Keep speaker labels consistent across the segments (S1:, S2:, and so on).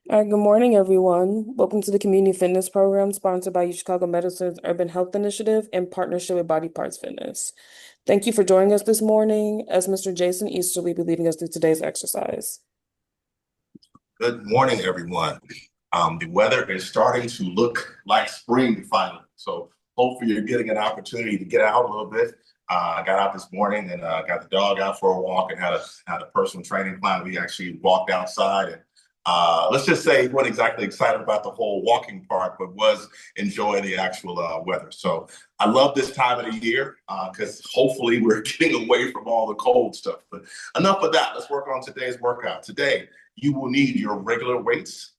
S1: All right, good morning, everyone. Welcome to the Community Fitness Program sponsored by Chicago Medicine's Urban Health Initiative in partnership with Body Parts Fitness. Thank you for joining us this morning as Mr. Jason Easter will be leading us through today's exercise.
S2: Good morning, everyone. The weather is starting to look like spring finally. So hopefully you're getting an opportunity to get out a little bit. I got out this morning and got the dog out for a walk and had a personal training plan. We actually walked outside and let's just say wasn't exactly excited about the whole walking part, but was enjoying the actual weather. So I love this time of the year because hopefully we're getting away from all the cold stuff. But enough of that. Let's work on today's workout. Today, you will need your regular weights,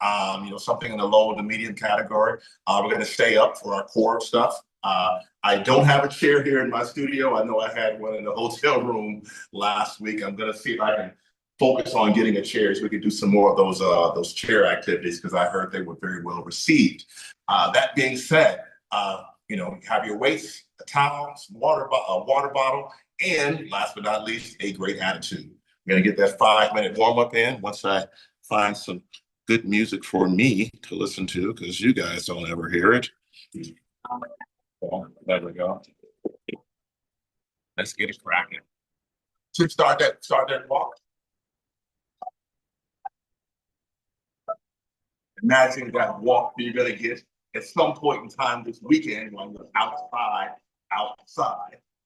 S2: something in the low to medium category. We're going to stay up for our core stuff. I don't have a chair here in my studio. I know I had one in the hotel room last week. I'm going to see if I can focus on getting a chair so we can do some more of those chair activities because I heard they were very well received. That being said, have your weights, a towel, a water bottle, and last but not least, a great attitude. I'm going to get that 5-minute warm up in once I find some good music for me to listen to because you guys don't ever hear it. There we go. Let's get it cracking. To start that walk. Imagine that walk that you're going to get at some point in time this weekend when you're outside,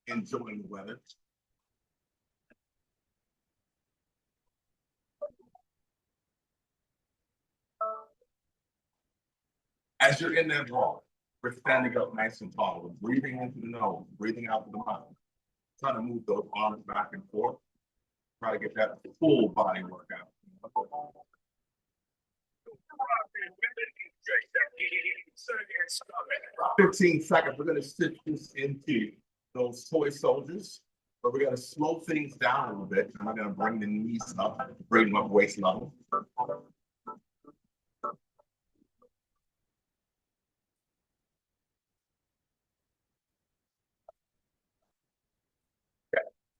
S2: enjoying the weather. As you're in that walk, we're standing up nice and tall. We're breathing into the nose, breathing out through the mouth. Trying to move those arms back and forth. Try to get that full body workout. 15 seconds. We're going to stick this into those toy soldiers, but we're going to slow things down a little bit. I'm going to bring the knees up, bring them up waist level.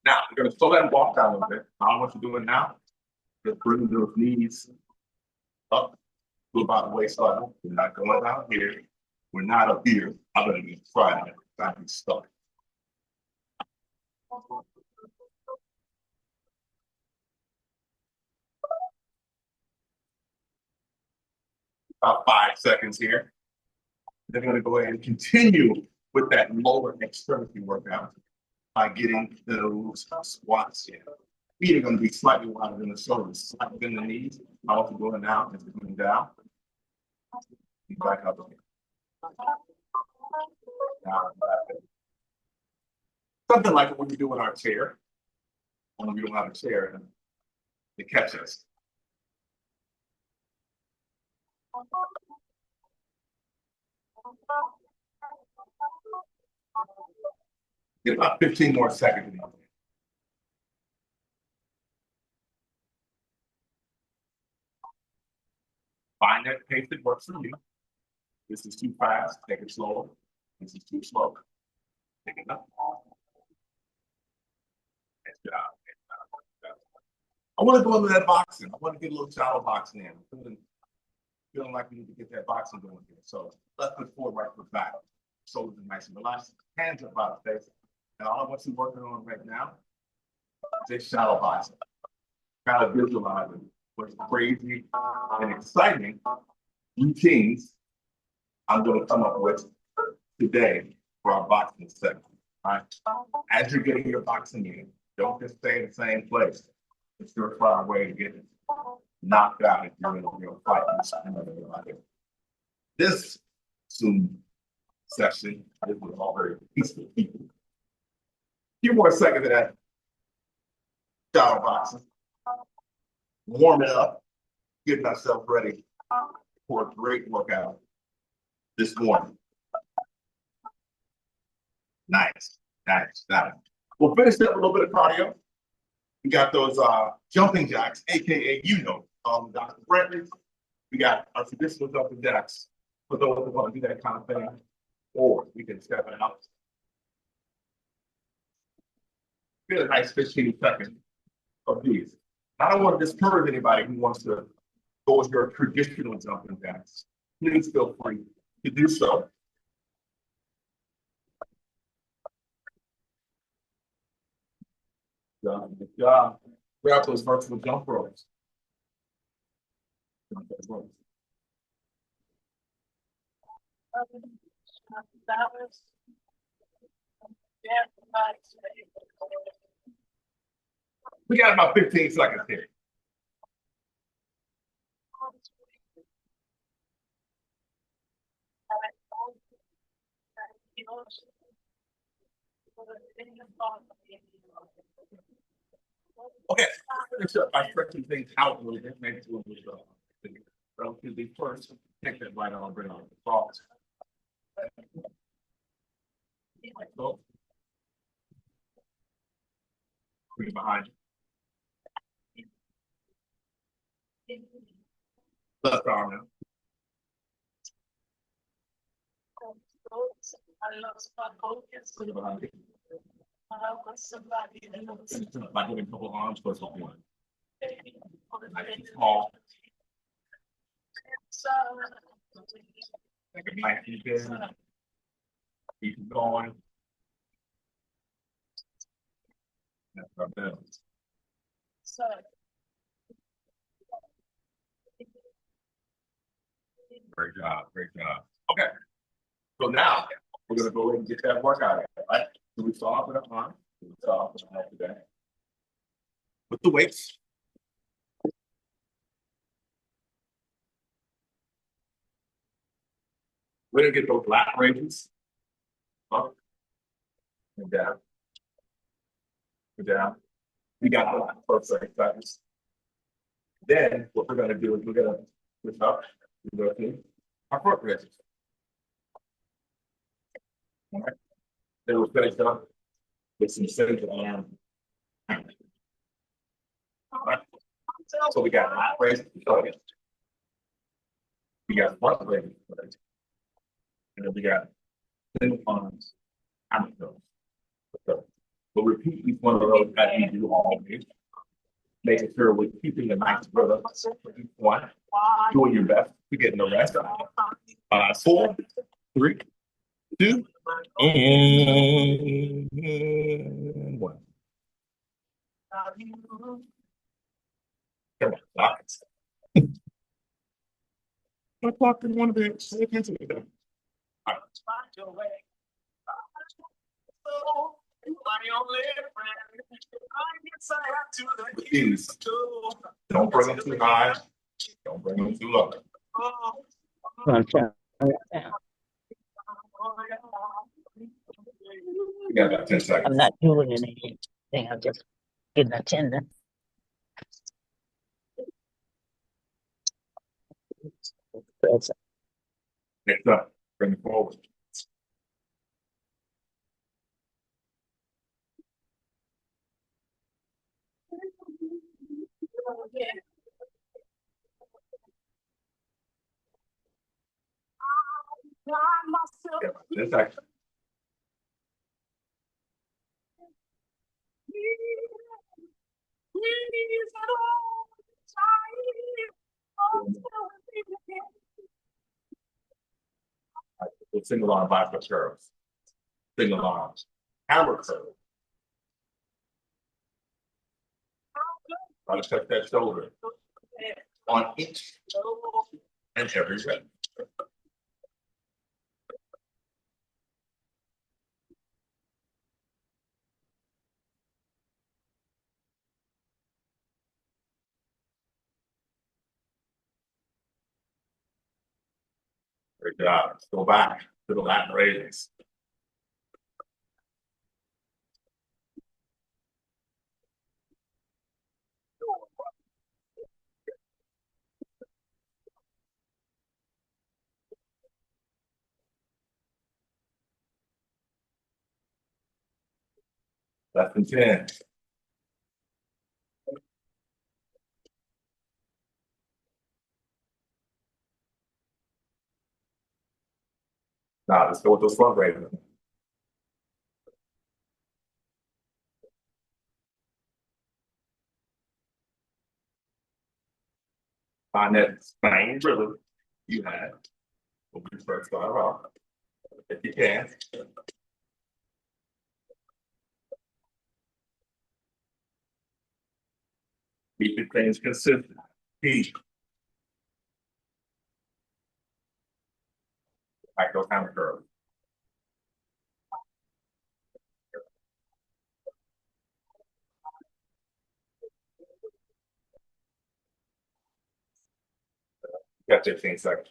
S2: Now, we're going to slow that walk down a little bit. I don't want you doing now. Just bring those knees up to about waist level. We're not going down here. We're not up here. I'm going to be trying to be stuck. About 5 seconds here. They're going to go ahead and continue with that lower extremity workout by getting those squats in. Feet are going to be slightly wider than the shoulders, slightly than the knees. I want you going down as coming down. Back up again. Down, back up. Something like what we do in our chair. When we don't have a chair, to catch us. Get about 15 more seconds. Find that pace that works for you. This is too fast, take it slower. This is too slow. Take it up. Nice job. I want to go into that boxing. I want to get a little shadow boxing in. Feeling like we need to get that boxing going here. So left foot forward, right foot back. Shoulders are nice and relaxed. Hands up out of face. And all I want you working on right now is a shadow boxing. Kind of visualizing what's crazy and exciting routines I'm going to come up with today for our boxing segment. All right. As you're getting your boxing in, don't just stay in the same place. It's your far way to get knocked out if you're in a real fight. This Zoom session is with all very peaceful people. A few more seconds of that shadow boxing. Warm it up, getting ourselves ready for a great workout this morning. Nice. We'll finish up with a little bit of cardio. We got those jumping jacks, aka Dr. Bradley. We got our traditional jumping jacks for those who want to do that kind of thing, or we can step it out. Get a nice 15 seconds of these. I don't want to discourage anybody who wants to go with your traditional jumping jacks, please feel free to do so. Good job. Grab those virtual jump ropes. We got about 15 seconds here. Okay, by stretching things out a little bit, maybe it's a little bit relatively first. Take that right on, bring on the thoughts. So, bring it behind you. Left arm now. Bring it behind you. Like having a couple arms close up one. Nice and small. Like a knife you did. Keep going. That's our balance. Great job, great job. Okay. So now we're gonna go ahead and get that workout in, right? So we start off with the arm. We start off with the arm today. With the weights. We're gonna get those lat raises. Up and down. And down. We got the first exercise. Then what we're gonna do is we're gonna lift up. We're gonna do our front raises. All right. Then we'll finish up with some center arm. All right. So we got lat raises. We got front raises. And then we got thin arms. So we'll repeat each one of those as we do always. Making sure we're keeping a nice rhythm for each one. Doing your best to get the rest. 4, 3, 2, and 1. Come on, I clocked in one of the attention to them. Please, don't bring them too high. Don't bring them too low. You got about 10 seconds.
S3: I'm not doing anything. I'm just getting attendance.
S2: Next up, bring it forward. Yeah, 10 seconds. With single arm bicep curls. Single arms. Hammer curl. Try to touch that shoulder on each and every rep. Great job. Let's go back to the lat raises. Less than 10. Now let's go with those front raises. Find that same rhythm you had when we first started off, if you can. Keeping things consistent. Keep. Like those kind of curves. Got 15 seconds.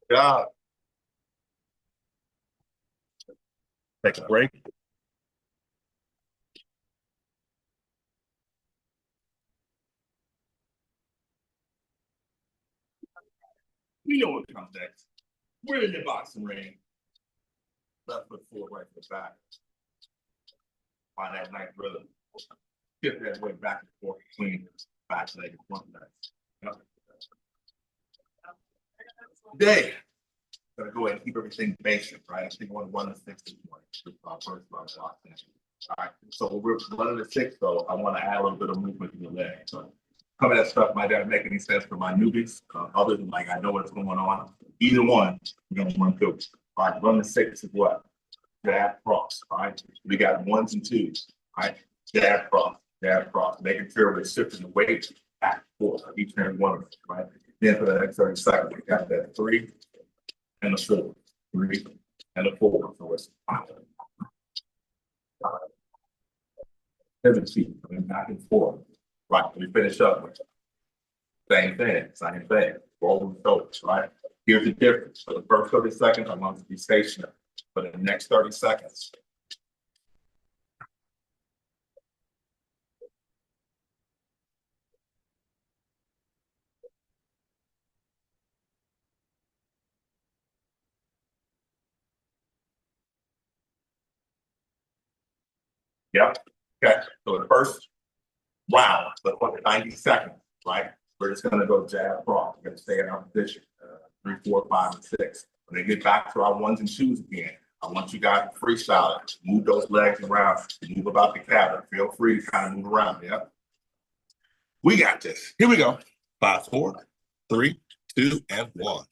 S2: Yeah. Take a break. We know what comes next. We're in the boxing ring. Left foot forward, right foot back. Find that nice rhythm. Get that way back and forth between back leg and front leg. Yep. Today, gonna go ahead and keep everything basic, right? I think I want to run the 6 this morning. First, all right. So we're running the 6 though. I want to add a little bit of movement to the leg. So some of that stuff might not make any sense for my newbies, other than like I know what's going on. Either one, we're gonna run through. All right, run the 6 is what? Jab cross. All right. We got 1s and 2s. All right. Jab cross, making sure we're shifting the weight back and forth each and every one of them, right? Then for the next 30 seconds, we got that 3 and a 4, 3 and a 4. So it's 17, back and forth. Right. We finish up with same thing. Roll the shoulders, right? Here's the difference. For the first 30 seconds, I want to be stationary. For the next 30 seconds, yep. Okay. So the first round, but for 90 seconds, right? We're just gonna go jab cross. We're gonna stay in our position. 3, 4, 5, and 6. When they get back to our 1s and 2s again, I want you guys to freestyle it. Move those legs around. Move about the cabin. Feel free to kind of move around. Yeah. We got this. Here we go. 5, 4, 3, 2, and 1.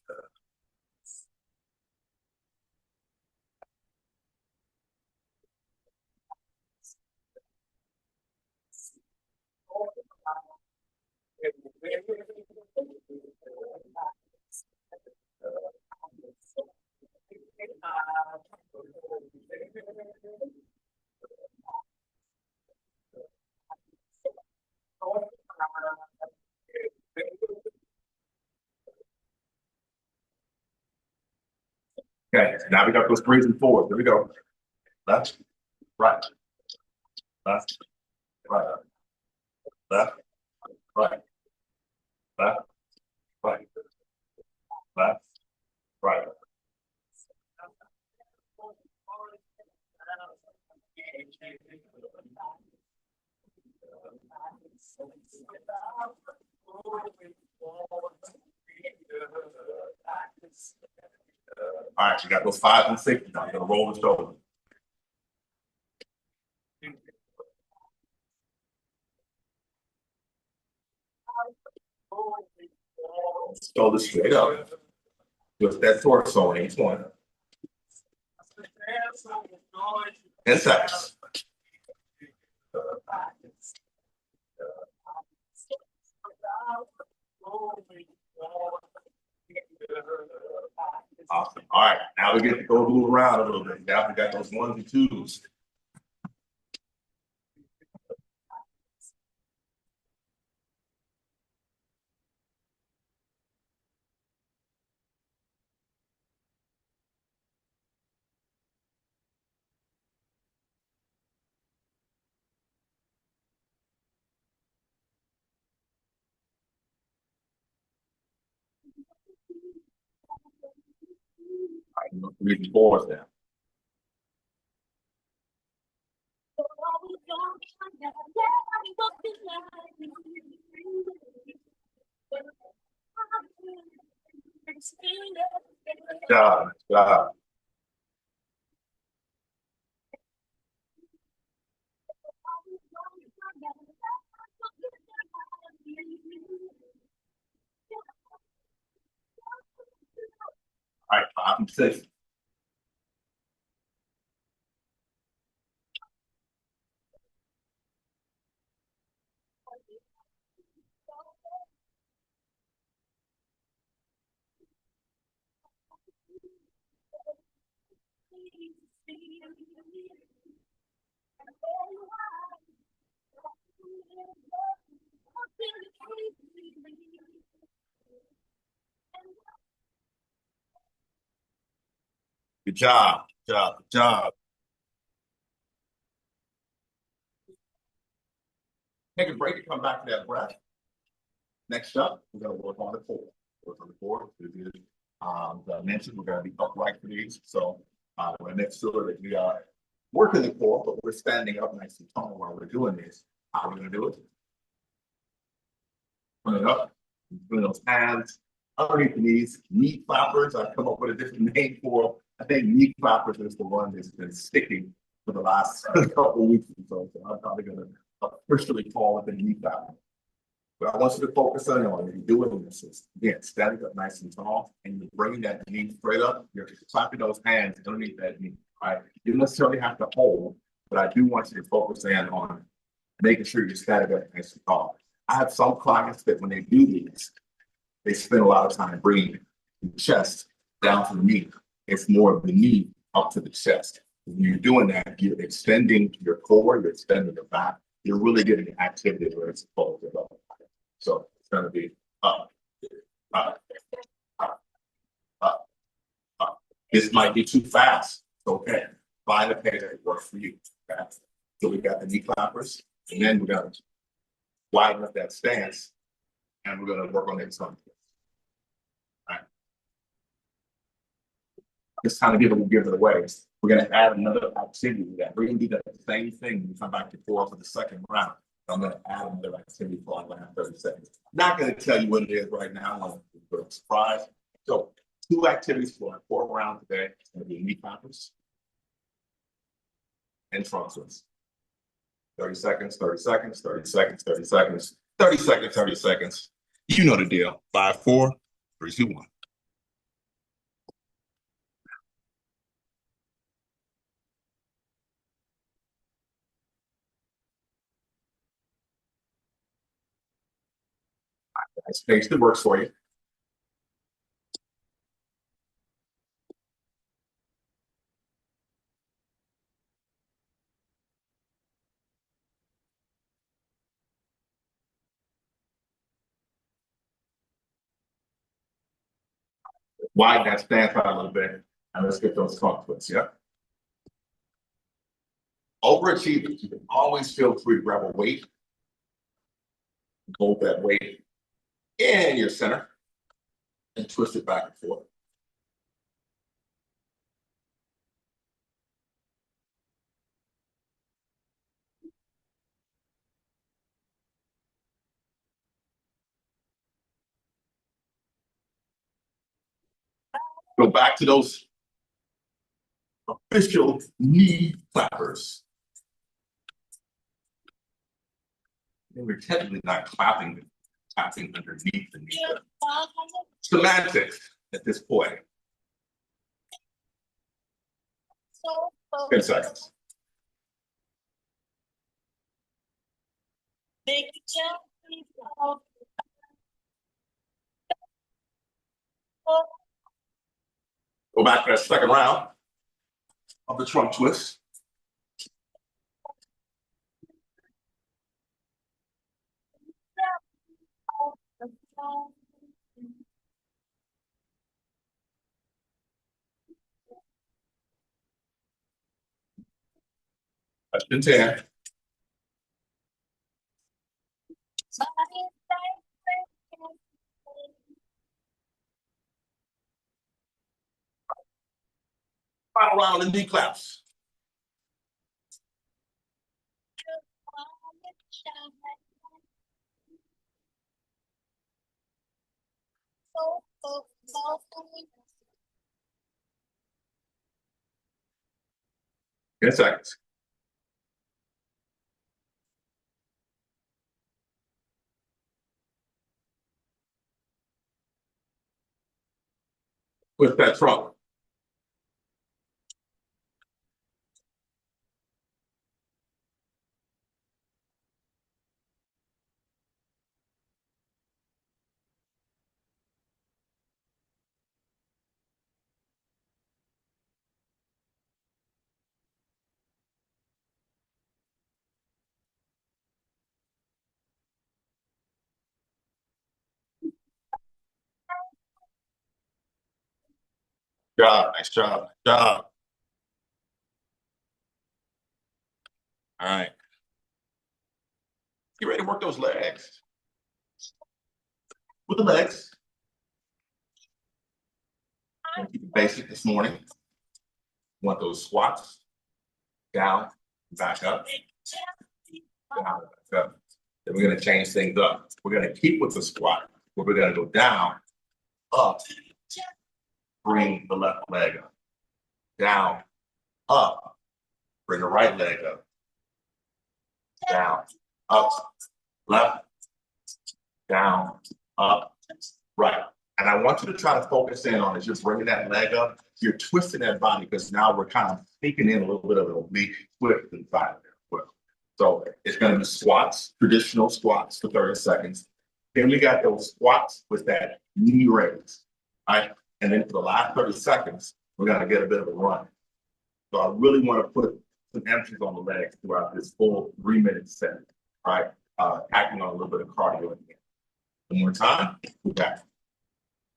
S2: Okay, now we got those 3s and 4s. Here we go. Left, right, left, right, left, right, left, right, left, right. All right, you got those 5s and 6s. Now you're gonna roll the shoulder. Shoulder straight up. Just that torso on each one. 10 seconds. Awesome. All right, now we get to go move around a little bit. Now we got those 1s and 2s. All right, 3s and 4s now. job. Nice job. All right, 5 and 6. Good job. Good job. Good job. Take a break and come back to that breath. Next up, we're going to work on the core. Work on the core. As I mentioned, we're going to be upright for these. So we're going to make sure that we are working the core, but we're standing up nice and tall while we're doing this. How are we going to do it? Put it up, put those hands underneath the knees. Knee clappers, I've come up with a different name for. I think knee clappers is the one that's been sticking for the last couple of weeks or so. So I'm probably going to officially call it the knee clapper. But I want you to focus on when you're doing this is, again, standing up nice and tall, and you're bringing that knee straight up. You're clapping those hands underneath that knee. Right? You don't necessarily have to hold, but I do want you to focus in on making sure you're standing up nice and tall. I have some clients that when they do these, they spend a lot of time bringing the chest down to the knee. It's more of the knee up to the chest. When you're doing that, you're extending your core, you're extending your back. You're really getting activity where it's supposed to go. So it's going to be up, up, up, up, up. This might be too fast. It's okay. Find a pace that works for you. Okay? So we got the knee clappers, and then we're going to widen up that stance, and we're going to work on that tongue. All right. Just kind of give it away. We're going to add another activity to that. We're going to do that same thing when we come back to core for the second round. I'm going to add another activity for our last 30 seconds. Not going to tell you what it is right now. I'm going to be a surprise. So 2 activities for our core round today. It's going to be knee clappers and trunk twists. 30 seconds, 30 seconds, 30 seconds, 30 seconds, 30 seconds, 30 seconds. You know the deal. 5, 4, 3, 2, 1. Nice pace that works for you. Widen that stance out a little bit, and let's get those trunk twists. Yeah. Overachievers, you can always feel free to grab a weight, hold that weight in your center, and twist it back and forth. Go back to those official knee clappers. And we're technically not clapping, tapping underneath the knee. Semantics at this point. 10 seconds. Go back to that second round of the trunk twist. That's been 10. Final round of the knee claps. 10 seconds. Push that trunk. Nice job, nice job. All right. Get ready to work those legs. With the legs. Keep it basic this morning. Want those squats. Down, back up. Down, back up. Then we're gonna change things up. We're gonna keep with the squat, but we're gonna go down, up, bring the left leg up. Down, up, bring the right leg up. Down, up, left, down, up, right. And I want you to try to focus in on as you're bringing that leg up, you're twisting that body because now we're kind of sneaking in a little bit of an oblique twist inside there. Well, so it's going to be squats, traditional squats for 30 seconds. Then we got those squats with that knee raise, right? And then for the last 30 seconds, we're going to get a bit of a run. So I really want to put some emphasis on the legs throughout this full 3-minute set, right? Acting on a little bit of cardio in here. One more time, we got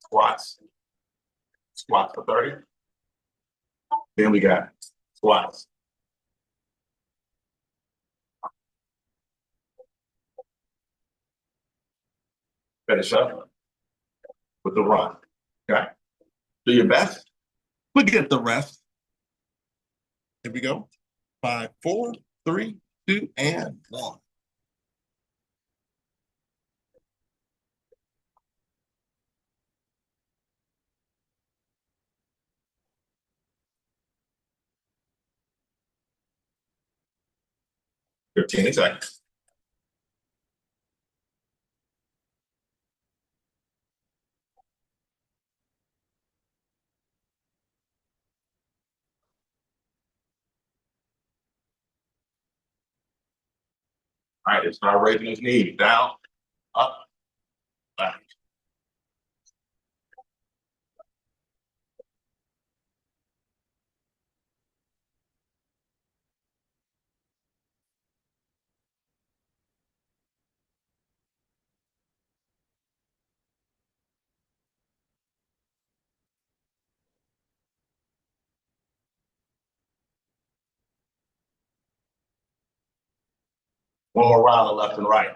S2: squats, squats for 30. Then we got squats. Finish up with the run, okay? Do your best, but get the rest. Here we go. 5, 4, 3, 2, and 1. Fifteen seconds. All right, let's start raising those knees. Down, up, back. 1 more round of left and right.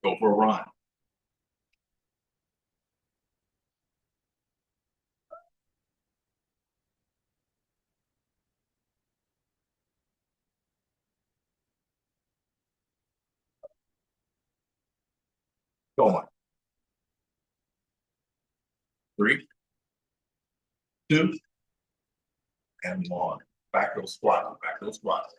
S2: Go for a run. Go on. 3, 2, and 1. Back those squats, back those squats.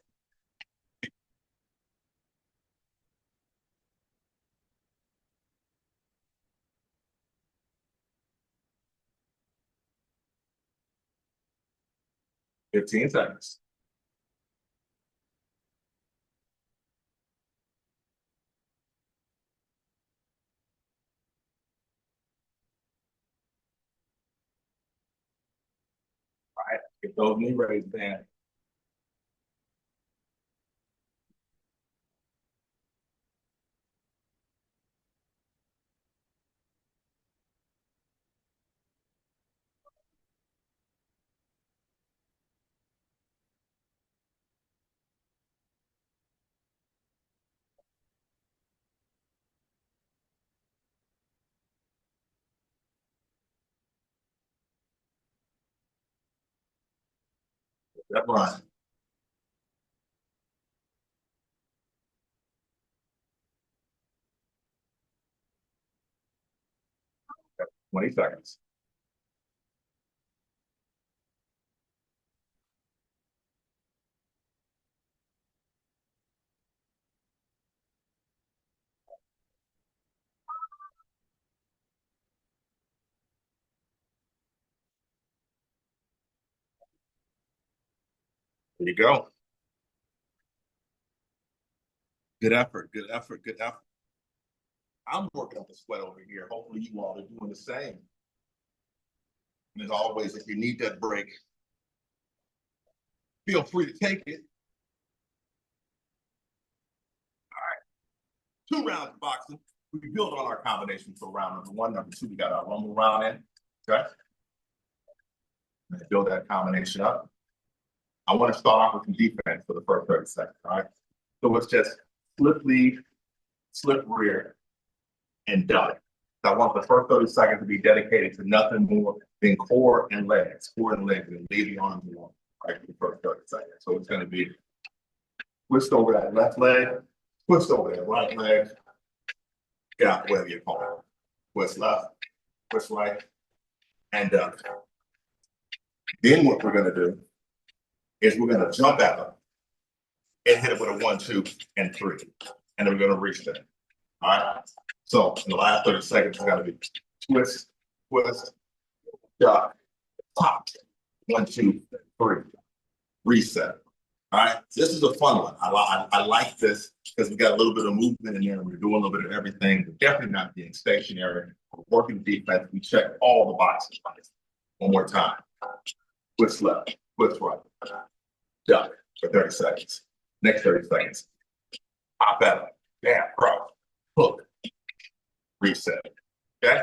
S2: 15 seconds. 5. Get those knee raised in. That run. 20 seconds. There you go. Good effort, good effort, good effort. I'm working up a sweat over here. Hopefully you all are doing the same. And as always, if you need that break, feel free to take it. All right, 2 rounds of boxing. We build on our combination for round number 1. Number 2, we got our rumble round in. Okay. Build that combination up. I want to start off with some defense for the first 30 seconds. All right. So it's just slip lead, slip rear, and duck. I want the first 30 seconds to be dedicated to nothing more than core and legs, and leave the arms alone, right, for the first 30 seconds. So it's going to be twist over that left leg, twist over that right leg, yeah, whatever you call it. Twist left, twist right, and duck. Then what we're going to do is we're going to jump at them and hit it with a 1, 2, and 3. And then we're going to reset. All right. So in the last 30 seconds, it's got to be twist, twist, duck, pop, 1, 2, 3, reset. All right. This is a fun one. I like this because we got a little bit of movement in there. We're doing a little bit of everything. We're definitely not being stationary. We're working defense. We check all the boxes. One more time. Twist left, twist right, duck for 30 seconds. Next 30 seconds. Pop at them. Jab, cross, hook, reset. Okay?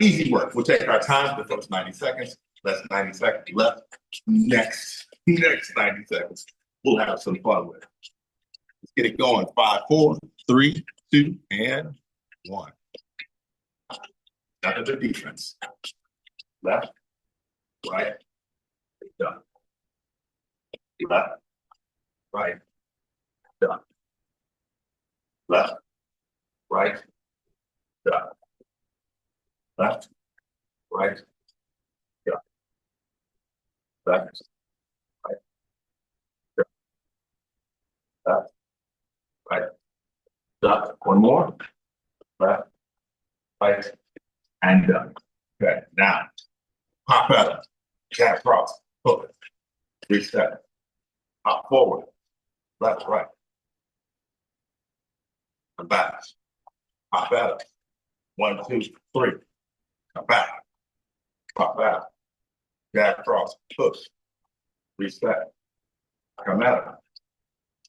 S2: Easy work. We'll take our time for the first 90 seconds. Less 90 seconds left. Next 90 seconds. We'll have some fun with it. Let's get it going. 5, 4, 3, 2, and 1. Out of the defense. Left, right, done. Left, right, done. Left, right, done. Left, right, done. Left, right, done. Left, right, done. One more. Left, right, and done. Okay, now pop out, jab cross, hook, reset, hop forward, left, right, and back, pop out, 1, 2, 3, come back, pop out, jab cross, hook, reset, come out,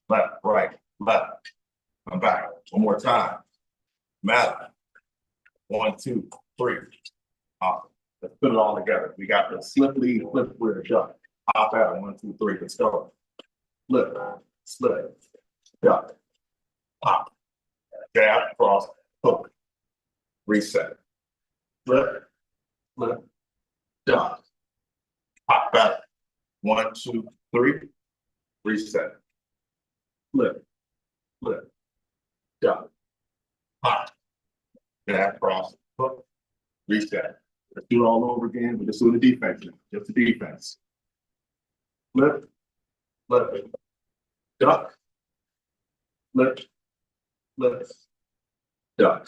S2: left, right, left, come back, one more time, matter, 1, 2, 3, awesome. Let's put it all together. We got the slip lead, flip rear, duck, pop out, 1, 2, 3, let's go. Flip, slip, duck, pop, jab, cross, hook, reset, flip, flip, duck, pop back, 1, 2, 3, reset, flip, flip, duck, pop, jab, cross, hook, reset. Let's do it all over again. We're just doing the defense, just the defense. Flip, flip, duck, flip, flip, duck,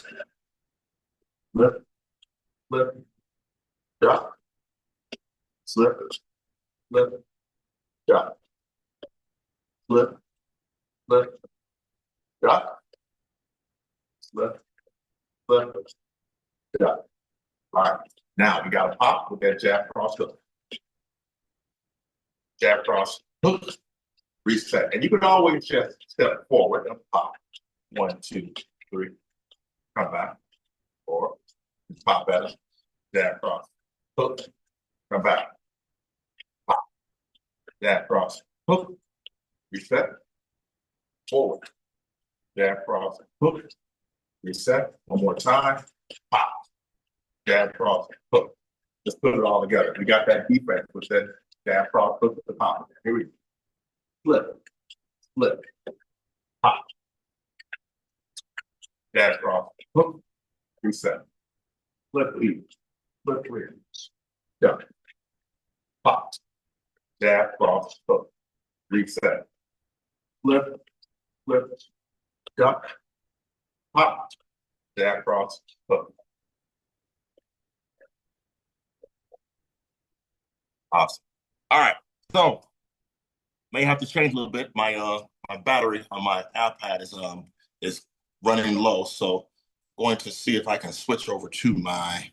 S2: flip, flip, duck, slip, flip, duck, flip, flip, duck, slip, flip, duck. All right, now we got to pop with that jab cross hook. Jab cross hook, reset. And you can always just step forward and pop. 1, 2, 3, come back, or pop at it, jab cross, hook, come back, pop, jab cross, hook, reset, forward, jab cross, hook, reset, one more time, pop, jab cross, hook. Let's put it all together. We got that defense with that jab cross, hook at the top. Here we go. Flip, flip, pop, jab cross, hook, reset, flip lead, flip rear, duck, pop, jab cross, hook, reset, flip, flip, duck, pop, jab cross, hook. Awesome. All right. So May have to change a little bit. My battery on my iPad is running low, so going to see if I can switch over to my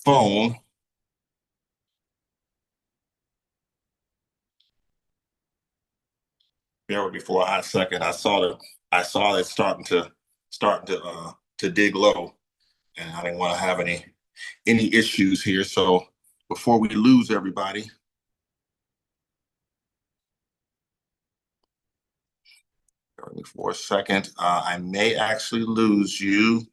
S2: phone. Bear with me for a hot second. I saw it starting to dig low, and I didn't want to have any issues here. So before we lose everybody, bear with me for a second. I may actually lose you.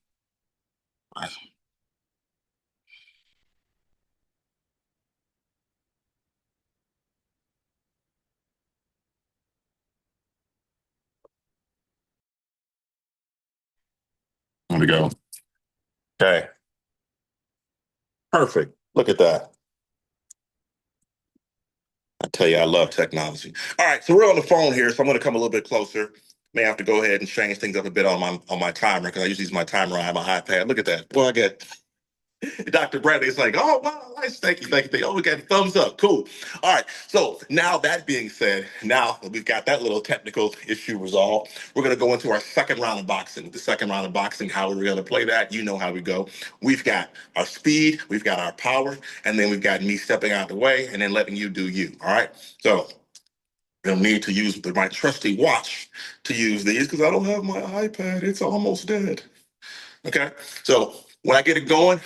S2: There we go. Okay, perfect. Look at that. I tell you, I love technology. All right, so we're on the phone here, so I'm going to come a little bit closer. May have to go ahead and change things up a bit on my timer because I usually use my timer on my iPad. Look at that. Well, I get Dr. Bradley is like, oh, wow, nice. Thank you. Thank you. Oh, we got a thumbs up. Cool. All right. So now that being said, now that we've got that little technical issue resolved, we're going to go into our second round of boxing. The second round of boxing, how we're going to play that, you know how we go. We've got our speed, we've got our power, and then we've got me stepping out of the way and then letting you do you. All right. So you'll need to use my trusty watch to use these because I don't have my iPad. It's almost dead. Okay. So when I get it going,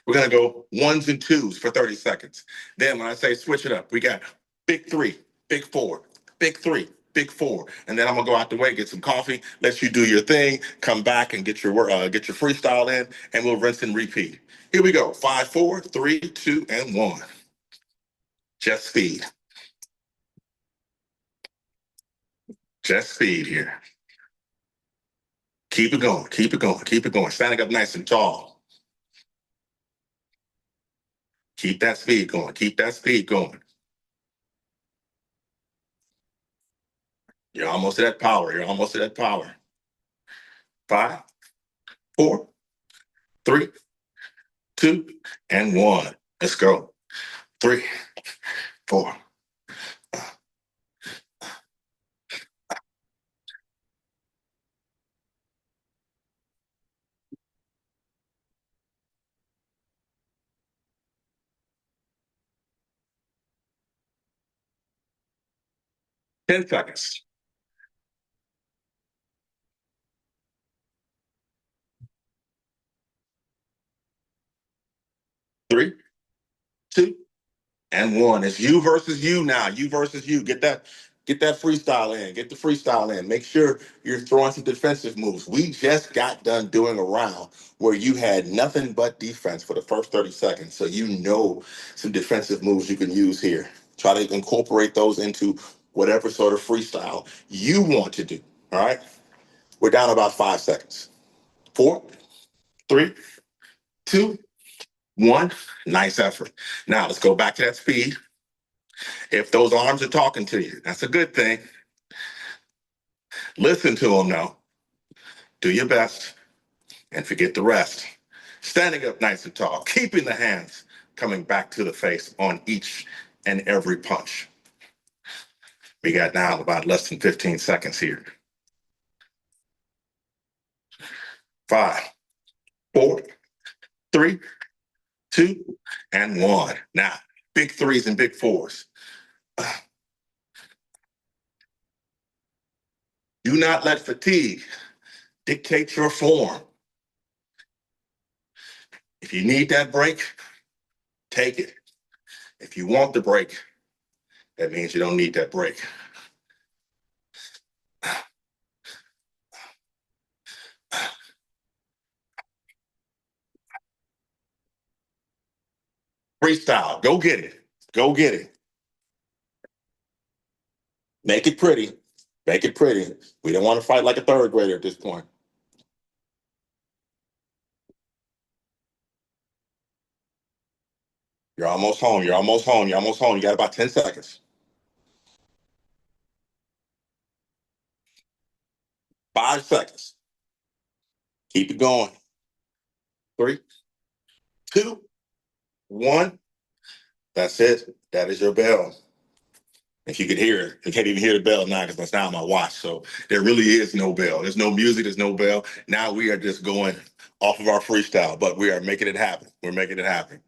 S2: we're going to go ones and twos for 30 seconds. Then when I say switch it up, we got big three, big four, big three, big four. And then I'm going to go out the way, get some coffee, let you do your thing, come back and get your freestyle in, and we'll rinse and repeat. Here we go. 5, 4, 3, 2, and 1. Just speed. Just speed here. Keep it going. Keep it going. Keep it going. Standing up nice and tall. Keep that speed going. Keep that speed going. You're almost to that power. You're almost to that power. 5, 4, 3, 2, and 1. Let's go. 3, 4. 10 seconds. 3, 2, and 1. It's you versus you now. You versus you. Get that freestyle in. Get the freestyle in. Make sure you're throwing some defensive moves. We just got done doing a round where you had nothing but defense for the first 30 seconds. So you know some defensive moves you can use here. Try to incorporate those into whatever sort of freestyle you want to do. All right. We're down about 5 seconds. 4, 3, 2, 1. Nice effort. Now let's go back to that speed. If those arms are talking to you, that's a good thing. Listen to them now. Do your best and forget the rest. Standing up nice and tall, keeping the hands coming back to the face on each and every punch. We got now about less than 15 seconds here. 5, 4, 3, 2, and 1. Now, big threes and big fours. Do not let fatigue dictate your form. If you need that break, take it. If you want the break, that means you don't need that break. Freestyle. Go get it. Go get it. Make it pretty. Make it pretty. We don't want to fight like a third grader at this point. You're almost home. You're almost home. You're almost home. You got about 10 seconds. 5 seconds. Keep it going. 3, 2, 1. That's it. That is your bell. If you could hear it, you can't even hear the bell now because that's not on my watch. So there really is no bell. There's no music. There's no bell. Now we are just going off of our freestyle, but we are making it happen. We're making it happen.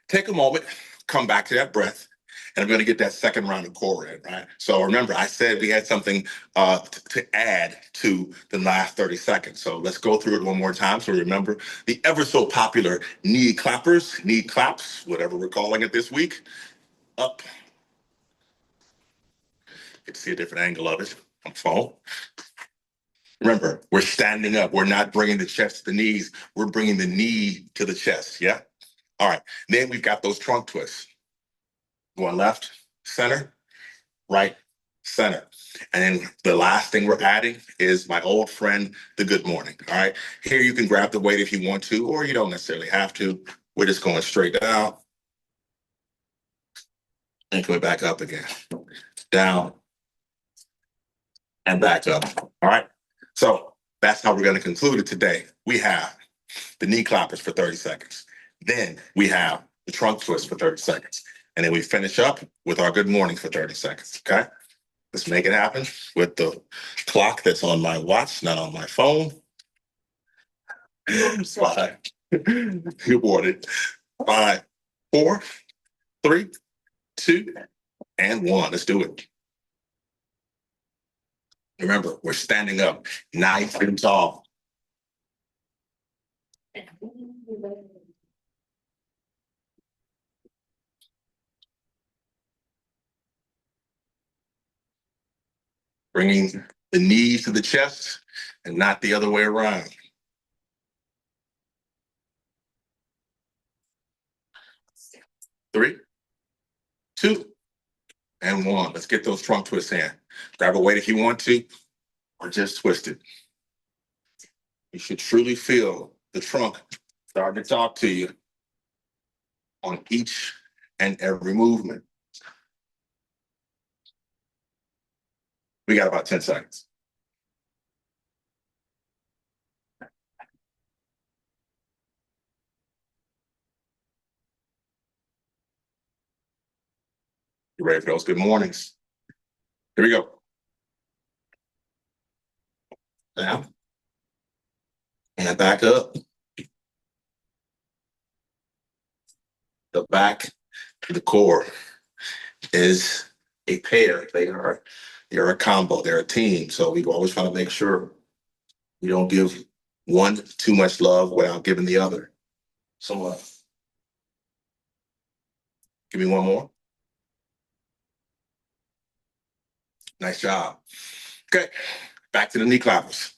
S2: Take a moment, come back to that breath, and I'm going to get that second round of core in, right? So remember, I said we had something to add to the last 30 seconds. So let's go through it one more time. So remember the ever so popular knee clappers, knee claps, whatever we're calling it this week. Up. Get to see a different angle of it on phone. Remember, we're standing up. We're not bringing the chest to the knees. We're bringing the knee to the chest. Yeah. All right. Then we've got those trunk twists. Going left, center, right, center. And then the last thing we're adding is my old friend, the good morning. All right. Here you can grab the weight if you want to, or you don't necessarily have to. We're just going straight down and going back up again. Down and back up. All right. So that's how we're going to conclude it today. We have the knee clappers for 30 seconds. Then we have the trunk twist for 30 seconds. And then we finish up with our good morning for 30 seconds. Okay. Let's make it happen with the clock that's on my watch, not on my phone. 5. You bought it. 5, 4, 3, 2, and 1. Let's do it. Remember, we're standing up nice and tall. Bringing the knees to the chest and not the other way around. 3, 2, and 1. Let's get those trunk twists in. Grab a weight if you want to, or just twist it. You should truly feel the trunk starting to talk to you on each and every movement. We got about 10 seconds. You ready for those good mornings? Here we go. Down and back up. The back to the core is a pair. They're a combo. They're a team. So we always want to make sure we don't give one too much love without giving the other some love. Give me one more. Nice job. Okay, back to the knee clappers.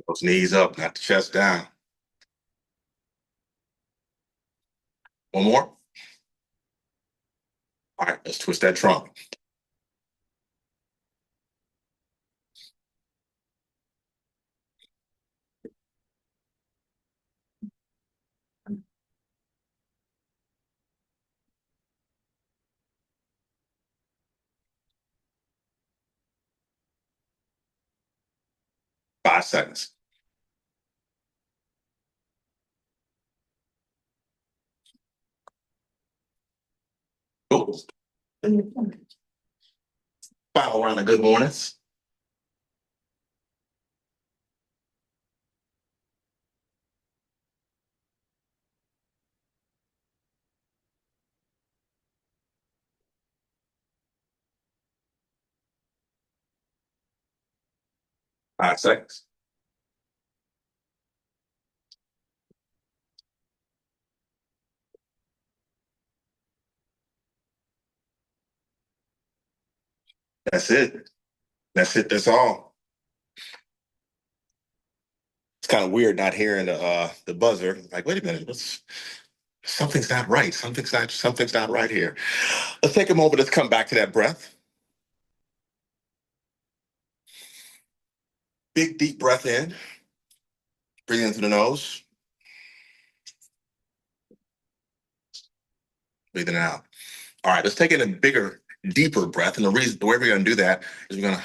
S2: Those knees up, not the chest down. One more. All right, let's twist that trunk. Five seconds. Cool. Final round of good mornings. Five seconds. That's it. That's it. That's all. It's kind of weird not hearing the buzzer. Like, wait a minute, something's not right. Something's not right here. Let's take a moment. Let's come back to that breath. Big deep breath in. Breathe in through the nose. Breathing it out. All right, let's take in a bigger, deeper breath. And the way we're going to do that is we're going to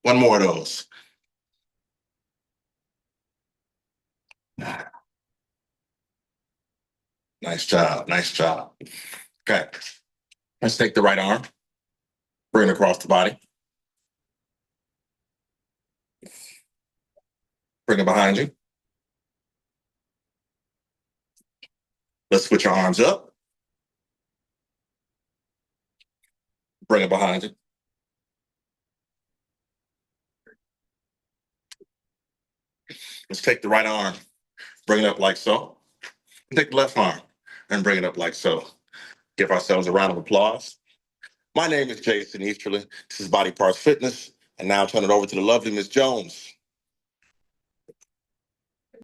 S2: one more of those. Nice job. Nice job. Okay. Let's take the right arm, bring it across the body, bring it behind you. Let's switch our arms up, bring it behind you. Let's take the right arm, bring it up like so. Take the left arm and bring it up like so. Give ourselves a round of applause. My name is Jason Easterly. This is Body Parts Fitness. And now I'll turn it over to the lovely Miss Jones.